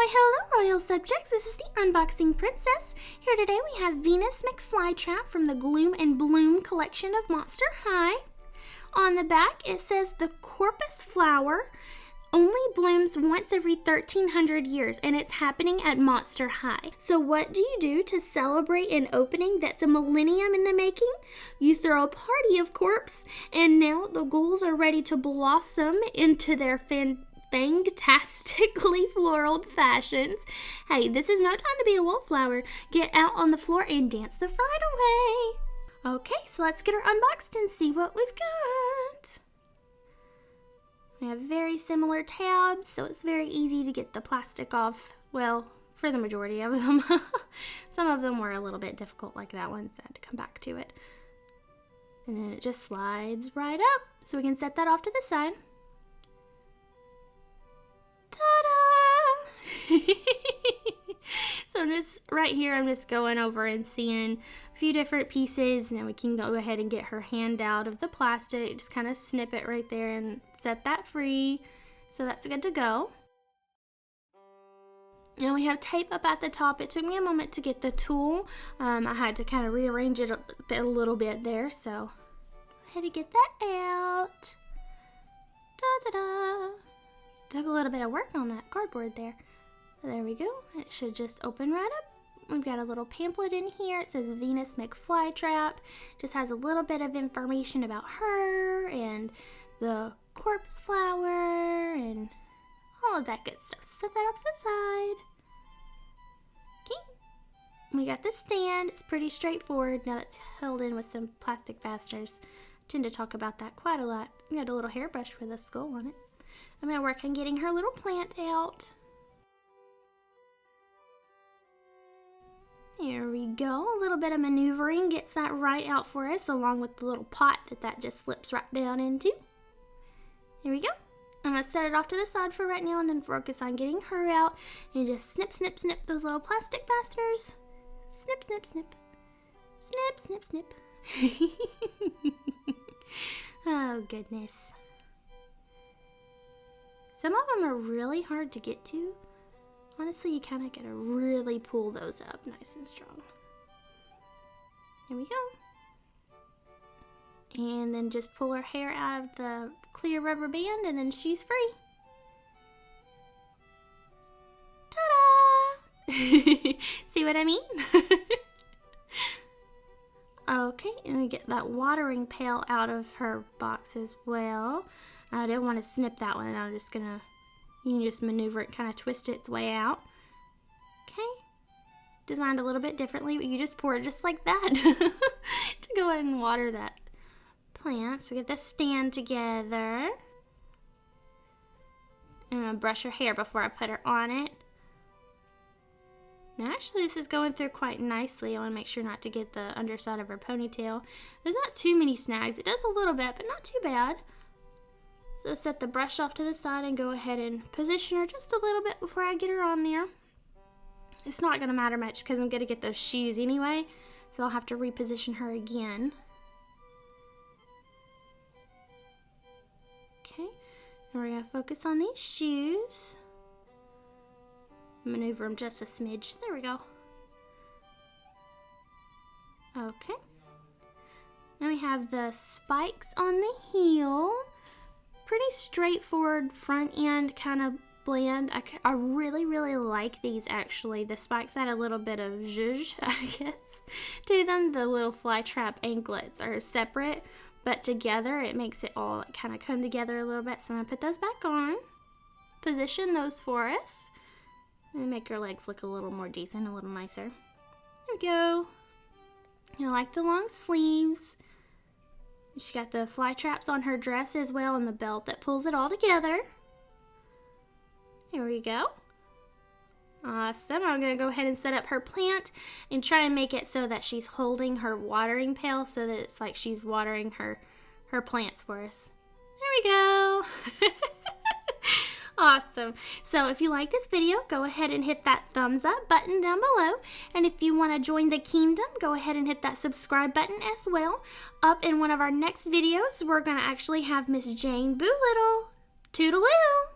Why, hello, royal subjects. This is the Unboxing Princess. Here today we have Venus McFlytrap from the Gloom and Bloom collection of Monster High. On the back, it says the corpus flower only blooms once every 1,300 years, and it's happening at Monster High. So what do you do to celebrate an opening that's a millennium in the making? You throw a party, of course, and now the ghouls are ready to blossom into their fantastically floral fashions. Hey, this is no time to be a wallflower. Get out on the floor and dance the fright away. Okay, so let's get her unboxed and see what we've got. We have very similar tabs, so it's very easy to get the plastic off. Well, for the majority of them. Some of them were a little bit difficult, like that one, so I had to come back to it. And then it just slides right up, so we can set that off to the side. Ta-da! So right here, I'm just going over and seeing a few different pieces, and then we can go ahead and get her hand out of the plastic. Just kind of snip it right there and set that free. So that's good to go. Now we have tape up at the top. It took me a moment to get the tool. I had to kind of rearrange it a little bit there, so go ahead and get that out. Da-da-da! Took a little bit of work on that cardboard there. There we go. It should just open right up. We've got a little pamphlet in here. It says Venus McFlytrap. Just has a little bit of information about her and the corpse flower and all of that good stuff. Set that off to the side. Okay. We got the stand. It's pretty straightforward. Now it's held in with some plastic fasteners. I tend to talk about that quite a lot. We got a little hairbrush with a skull on it. I'm going to work on getting her little plant out. There we go. A little bit of maneuvering gets that right out for us, along with the little pot that just slips right down into. Here we go. I'm going to set it off to the side for right now and then focus on getting her out. And just snip, snip, snip those little plastic fasteners. Snip, snip, snip. Snip, snip, snip. Oh, goodness. Some of them are really hard to get to. Honestly, you kind of got to really pull those up nice and strong. There we go. And then just pull her hair out of the clear rubber band and then she's free. Ta-da! See what I mean? Okay, and we get that watering pail out of her box as well. I didn't want to snip that one. I'm just gonna, you can just maneuver it, kind of twist its way out. Okay. Designed a little bit differently, but you just pour it just like that to go ahead and water that plant. So get the stand together. I'm gonna brush her hair before I put her on it. Now, actually, this is going through quite nicely. I want to make sure not to get the underside of her ponytail. There's not too many snags. It does a little bit, but not too bad. So set the brush off to the side and go ahead and position her just a little bit before I get her on there. It's not going to matter much because I'm going to get those shoes anyway, so I'll have to reposition her again. Okay, and we're going to focus on these shoes. Maneuver them just a smidge. There we go. Okay. Now we have the spikes on the heel. Pretty straightforward front end kind of blend. I really, really like these actually. The spikes add a little bit of zhuzh, I guess, to them. The little flytrap anklets are separate, but together it makes it all kind of come together a little bit. So I'm going to put those back on. Position those for us. And make her legs look a little more decent, a little nicer. There we go. I like the long sleeves. She got the fly traps on her dress as well and the belt that pulls it all together. Here we go. Awesome. I'm going to go ahead and set up her plant and try and make it so that she's holding her watering pail so that it's like she's watering her plants for us. There we go. Awesome. So if you like this video, go ahead and hit that thumbs up button down below. And if you want to join the kingdom, go ahead and hit that subscribe button as well. Up in one of our next videos, we're going to actually have Miss Jane Boolittle. Toodaloo!